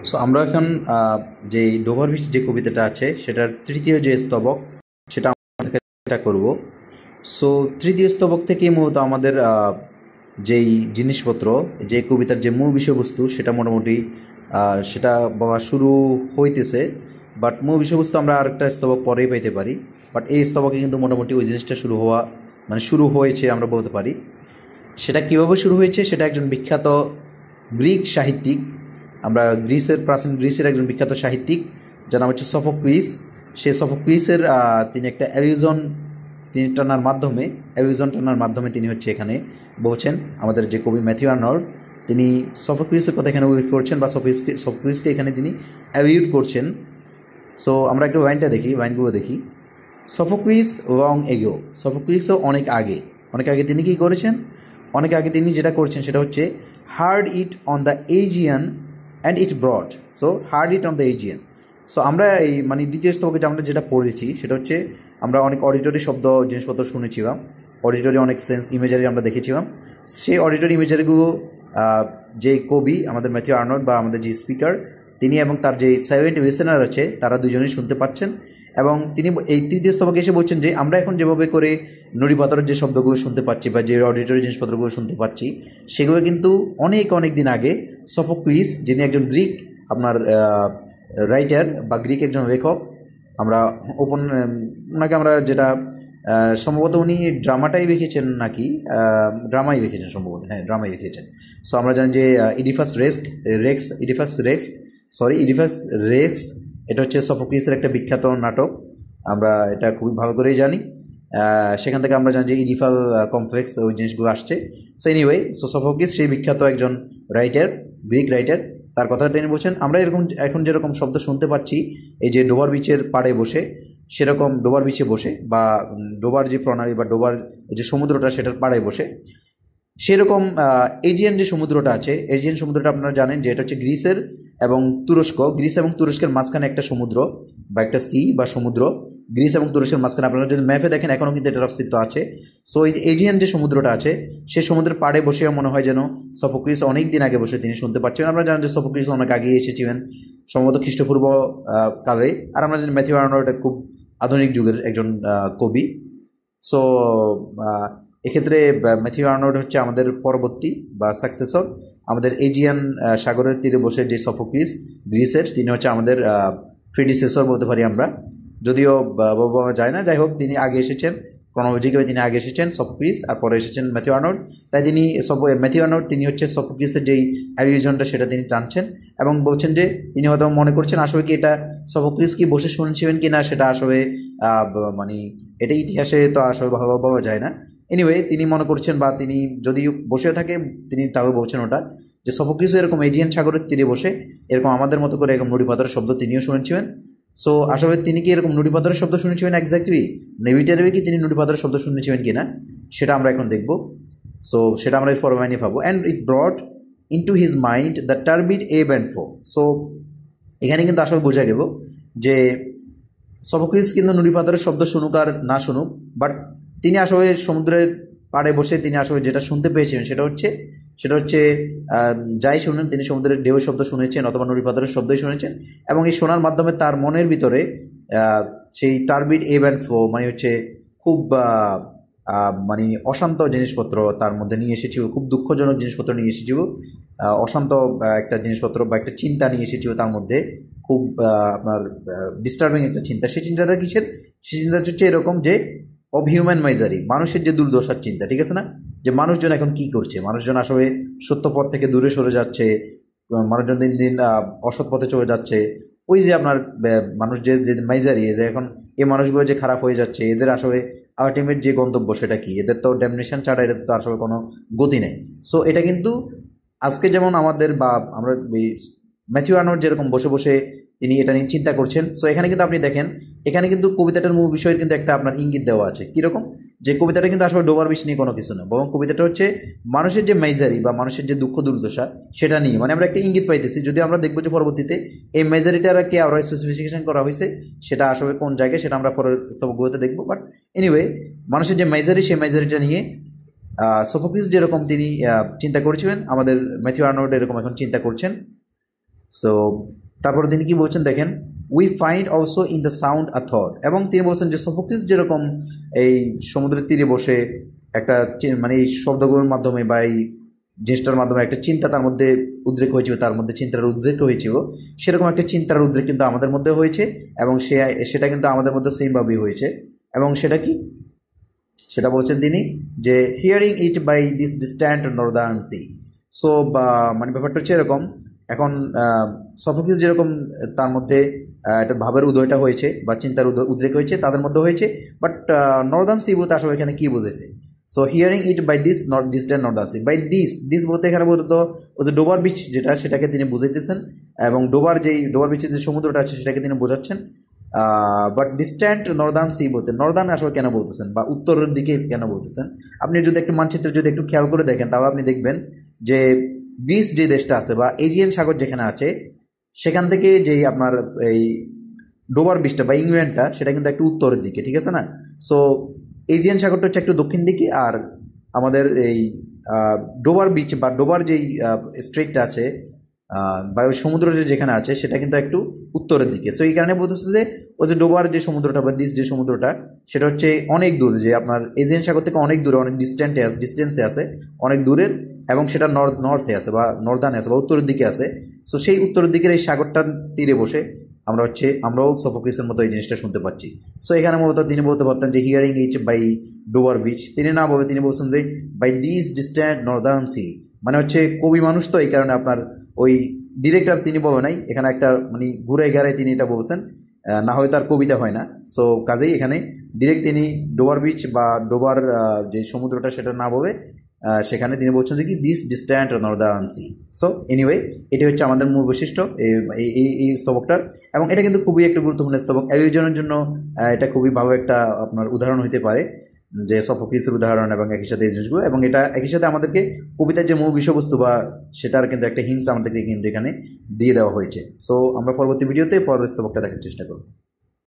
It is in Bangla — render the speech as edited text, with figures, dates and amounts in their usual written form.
সো আমরা এখন যে ডোভার বিচ যে কবিতাটা আছে সেটার তৃতীয় যে স্তবক সেটা আমরা চেষ্টা করব। সো তৃতীয় স্তবক থেকে মূলত আমাদের যেই জিনিসপত্র, যে কবিতার যে মূল বিষয়বস্তু সেটা মোটামুটি সেটা বলা শুরু হইতেছে। বাট মূল বিষয়বস্তু আমরা আরেকটা স্তবক পরেই পাইতে পারি। বাট এই স্তবকে কিন্তু মোটামুটি ওই জিনিসটা শুরু হওয়া মানে শুরু হয়েছে আমরা বলতে পারি। সেটা কিভাবে শুরু হয়েছে, সেটা একজন বিখ্যাত গ্রিক সাহিত্যিক, আমরা প্রাচীন গ্রিসের একজন বিখ্যাত সাহিত্যিক যার নাম হচ্ছে সফোক্লিস। সেই সফোক্লিসের তিনি একটা অ্যালিউজন টানার মাধ্যমে তিনি হচ্ছে এখানে বলছেন। আমাদের যে কবি ম্যাথিউ আর্নল্ড, তিনি সফোক্লিসের কথা এখানে উল্লেখ করছেন বা সফোক্লিসকে এখানে তিনি অ্যালিউড করছেন। সো আমরা একটু ওয়াইনগুলো দেখি। সফোক্লিস লং এগো, সফোক্লিসও অনেক আগে তিনি কি করেছেন, অনেক আগে তিনি যেটা করছেন সেটা হচ্ছে heard it on the Aegean and it brought. So heard it on the Aegean. So আমরা এই মানে দ্বিতীয় স্তবকে আমরা যেটা পড়েছি সেটা হচ্ছে আমরা অনেক অডিটরি শব্দ জিনিসপত্র শুনেছিলাম, অডিটরি অনেক সেন্স ইমেজারি আমরা দেখেছিলাম। সেই অডিটরি ইমেজারিগুলো যে কবি আমাদের ম্যাথিউ আর্নল্ড বা আমাদের যে স্পিকার তিনি এবং তার যে 7 লিসেনার আছে তারা দুজনেই শুনতে পাচ্ছেন। এবং তিনি এই তৃতীয় স্তবকে এসে বলছেন যে আমরা এখন যেভাবে করে নুড়ি পাথরের যে শব্দগুলো শুনতে পাচ্ছি বা যে অডিটরি জিনিসপত্রগুলো শুনতে পাচ্ছি সেগুলো কিন্তু অনেক দিন আগে সফোক্লিস, যিনি একজন গ্রিক আপনার রাইটার বা গ্রিক একজন লেখক, আমরা ওনাকে আমরা যেটা সম্ভবত উনি ড্রামাটাই লিখেছেন নাকি ড্রামাই লিখেছেন সম্ভবত, হ্যাঁ ড্রামাই লিখেছেন। সো আমরা জানি যে ইডিফাস রেক্স এটা হচ্ছে সফোক্লিসের একটা বিখ্যাত নাটক, আমরা এটা খুবই ভালো করেই জানি। সেখান থেকে আমরা জানি যে ইডিফাল কমপ্লেক্স ওই জিনিসগুলো আসছে। সো এনিওয়ে, সফোক্লিস সেই বিখ্যাত একজন গ্রিক রাইটার, তার কথাটা তিনি বলছেন আমরা এখন যেরকম শব্দ শুনতে পাচ্ছি এই যে ডোবার বিচের পাড়ে বসে, সেরকম ডোবার বিচে বসে বা ডোবার যে প্রণালী বা ডোবার যে সমুদ্রটা সেটার পাড়ে বসে, সেরকম এজিয়ান যে সমুদ্রটা আছে, এজিয়ান সমুদ্রটা আপনারা জানেন যে এটা হচ্ছে গ্রিস এবং তুরস্কের মাঝখানে একটা সমুদ্র বা একটা সি বা সমুদ্র। গ্রিস এবং তুরস্কের মাঝখানে আপনারা যদি ম্যাপে দেখেন এখনও কিন্তু এটার অস্তিত্ব আছে। সো এই যে এজিয়ান যে সমুদ্রটা আছে সেই সমুদ্রের পাড়ে বসেও মনে হয় যেন সফোক্লিস অনেক দিন আগে বসে তিনি শুনতে পাচ্ছেন। আমরা জানেন যে সফোক্লিস অনেক আগে এসেছিলেন সম্ভবত খ্রিস্টপূর্ব কালে, আর আমরা জানি ম্যাথিউ আর্নল্ড খুব আধুনিক যুগের একজন কবি। সো এক্ষেত্রে ম্যাথিউ আর্নল্ড হচ্ছে আমাদের পরবর্তী বা সাকসেসর। আমাদের এজিয়ান সাগরের তীরে বসে যে সফোক্লিস গ্রিসের, তিনি হচ্ছে আমাদের প্রিডিসেসর বলতে পারি আমরা, যদিও বলা যায় না। যাই হোক, তিনি আগে এসেছেন, ক্রনোলজিক্যালি তিনি আগে এসেছেন সফোক্লিস, আর পরে এসেছেন ম্যাথিউ আর্নল্ড। তাই ম্যাথিউ আর্নল্ড তিনি হচ্ছে সফোক্লিসের যেই অ্যালিউশনটা সেটা তিনি টানছেন এবং বলছেন যে তিনি হয়তো মনে করছেন আসলে কি এটা সফোক্লিস কি বসে শুনছিলেন কিনা সেটা আসলে মানে এটা ইতিহাসে তো আসলে ভালোভাবে বলা যায় না। এনিওয়ে, তিনি মনে করছেন বা তিনি যদি বসে থাকে তিনি তাও বলছেন ওটা যে সফোক্লিস এরকম এজিয়ান সাগরের তীরে বসে এরকম আমাদের মতো করে এরকম নুড়ি পাথরের শব্দ তিনিও শুনেছিলেন। সো আসলে তিনি কি এরকম নুড়ি পাথরের শব্দ শুনেছিলেন এক্স্যাক্টলি, নেভিটারে কি তিনি নুড়ি পাথরের শব্দ শুনেছিলেন কিনা সেটা আমরা এখন দেখব। সো সেটা আমরা এর পরমাইনে পাবো। And it brought into his mind the turbid ebb and flow. So এখানে কিন্তু আসলে বোঝা গেল যে সফোক্লিস কিন্তু নুড়ি পাথরের শব্দ শুনুক আর না শুনুক, বাট তিনি আসলে সমুদ্রের পাড়ে বসে তিনি আসলে যেটা শুনতে পেয়েছিলেন সেটা হচ্ছে যাই শুনেন তিনি সমুদ্রের ঢেউ শব্দ শুনেছেন অথবা নুড়ি পাথরের শব্দই শুনেছেন। এবং এই শোনার মাধ্যমে তার মনের ভিতরে সেই টার্বিড এব অ্যান্ড ফ্লো মানে হচ্ছে খুব মানে অশান্ত জিনিসপত্র তার মধ্যে নিয়ে এসেছিল, খুব দুঃখজনক জিনিসপত্র নিয়ে এসেছিল, অশান্ত একটা জিনিসপত্র বা একটা চিন্তা নিয়ে এসেছিল তার মধ্যে, খুব আপনার ডিস্টার্বিং একটা চিন্তা। সেই চিন্তাটা কিসের? সেই চিন্তাটা হচ্ছে এরকম যে অব হিউম্যান মাইজারি, মানুষের যে দুর্দশার চিন্তা, ঠিক আছে না, যে মানুষজন এখন কি করছে, মানুষজন আসলে সত্য পথ থেকে দূরে সরে যাচ্ছে, মানুষজন দিন দিন অসৎ পথে চলে যাচ্ছে। ওই যে আপনার মানুষ যে মাইজারি, যে এখন এই মানুষগুলো যে খারাপ হয়ে যাচ্ছে, এদের আসলে আলটিমেট যে গন্তব্য সেটা কি, এদের তো ডেমনেশন ছাড়া এদের তো আসলে কোনো গতি নেই। সো এটা কিন্তু আজকে যেমন আমাদের বা আমরা ম্যাথিউ আর্নল্ড যেরকম বসে বসে তিনি এটা নিয়ে চিন্তা করছেন, সো এখানে কিন্তু আপনি দেখেন এখানে কিন্তু কবিতাটার মূল বিষয়ের কিন্তু একটা আপনার ইঙ্গিত দেওয়া আছে। কীরকম? যে কবিতাটা কিন্তু আসলে ডোবার বিষ নিয়ে কোনো কিছু না, বরং কবিতাটা হচ্ছে মানুষের যে মেজারি বা মানুষের যে দুঃখ দুর্দশা সেটা নিয়ে, মানে আমরা একটা ইঙ্গিত পাইতেছি। যদি আমরা দেখবো যে পরবর্তীতে এই মেজারিটাকে আরও স্পেসিফিকেশন করা হয়েছে, সেটা আসলে কোন জায়গায় সেটা আমরা পরের স্তবগুলোতে দেখবো। বাট এনিওয়ে, মানুষের যে মেজারি সেই মেজারিটা নিয়ে সোফোক্লিস যেরকম তিনি চিন্তা করেছিলেন, আমাদের ম্যাথিউ আর্নল্ড এরকম এখন চিন্তা করছেন। সো তারপর তিনি কি বলছেন দেখেন, we find also in the sound a thought, এবং তিনি বলছেন যে সোফোক্লিস যেরকম এই সমুদ্রের তীরে বসে একটা মানে এই শব্দগুলোর মাধ্যমে বা এই জিনিসটার মাধ্যমে একটা চিন্তা তার মধ্যে উদ্রেক হয়েছিল, তার মধ্যে চিন্তার উদ্রেক হয়েছিল, সেরকম একটা চিন্তার উদ্রেক কিন্তু আমাদের মধ্যে হয়েছে, এবং সেটা কিন্তু আমাদের মধ্যে সেমভাবেই হয়েছে। এবং সেটা কি, সেটা বলছেন তিনি যে hearing it by this distant northern sea. So বা মানে ব্যাপারটা হচ্ছে এরকম, এখন সফোক্লিস যেরকম তার মধ্যে একটা ভাবের উদয়টা হয়েছে বা চিন্তার উদ্রেক হয়েছে তাদের মধ্যে হয়েছে, বাট নর্দার্ন সি বলতে আসলে এখানে কি বুঝেছে? So hearing it by this not distant northern sea, by this বলতে এখানে বলতো ওই যে ডোবার বিচ যেটা, সেটাকে তিনি বুঝাইতেছেন, এবং ডোবার বিচের যে সমুদ্রটা আছে সেটাকে তিনি বোঝাচ্ছেন। বাট ডিস্ট্যান্ট নর্দার্ন সি বলতে নর্দার্ন আসলে কেন বলতেছেন বা উত্তরের দিকে কেন বলতেছেন? আপনি যদি একটু মানচিত্রে যদি একটু খেয়াল করে দেখেন তাহলে আপনি দেখবেন যে গ্রিস যে দেশটা আছে বা এজিয়ান সাগর যেখানে আছে, সেখান থেকে যেই আপনার এই ডোবার বিচটা বা ইংল্যান্ডটা সেটা কিন্তু একটু উত্তরের দিকে, ঠিক আছে না? সো এজিয়ান সাগরটা হচ্ছে একটু দক্ষিণ দিকে, আর আমাদের এই ডোবার বিচ বা ডোবার যেই স্ট্রেটটা আছে বা ওই সমুদ্র যেখানে আছে সেটা কিন্তু একটু উত্তরের দিকে। সো এই কারণে বলতেছে যে ওই যে ডোবার যে সমুদ্রটা বা দিস যে সমুদ্রটা সেটা হচ্ছে অনেক দূর, যে আপনার এজিয়ান সাগর থেকে অনেক দূরে, অনেক ডিস্টেন্সে আছে, অনেক দূরের, এবং সেটা নর্থে আছে বা নর্দার্নে আছে বা উত্তরের দিকে আছে। সো সেই উত্তরের দিকের এই সাগরটার তীরে বসে আমরাও সোফোক্লিসের মতো এই জিনিসটা শুনতে পাচ্ছি। সো এখানে মূলত তিনি বলতে পারতেন যে hearing it by Dover beach, তিনি না বলে তিনি বলছেন যে by this distant northern sea, মানে হচ্ছে কবি মানুষ তো এই কারণে আপনার ওই ডিরেক্টর তিনি বলে নাই, এখানে একটা মানে ঘুরে ঘেরায় তিনি এটা বলছেন, না হয় তার কবিতা হয় না। সো কাজেই এখানে ডিরেক্ট তিনি ডোবার বিচ বা ডোবার যে সমুদ্রটা সেটা না বলে সেখানে তিনি বলছেন যে কি this distant northern sea. So anyway, এটি হচ্ছে আমাদের মূল বৈশিষ্ট্য এই স্তবকটার, এবং এটা কিন্তু খুবই একটা গুরুত্বপূর্ণ স্তবক অ্যাভিজনের জন্য। এটা খুবই ভালো একটা আপনার উদাহরণ হতে পারে, যে সফোক্লিসের উদাহরণ এবং একই সাথে এই জিনিসগুলো, এবং এটা একই সাথে আমাদেরকে কবিতার যে মূল বিষয়বস্তু বা সেটার কিন্তু একটা হিন্টস আমাদেরকে কিন্তু এখানে দিয়ে দেওয়া হয়েছে। সো আমরা পরবর্তী ভিডিওতে পরের স্তবকটা দেখার চেষ্টা করব।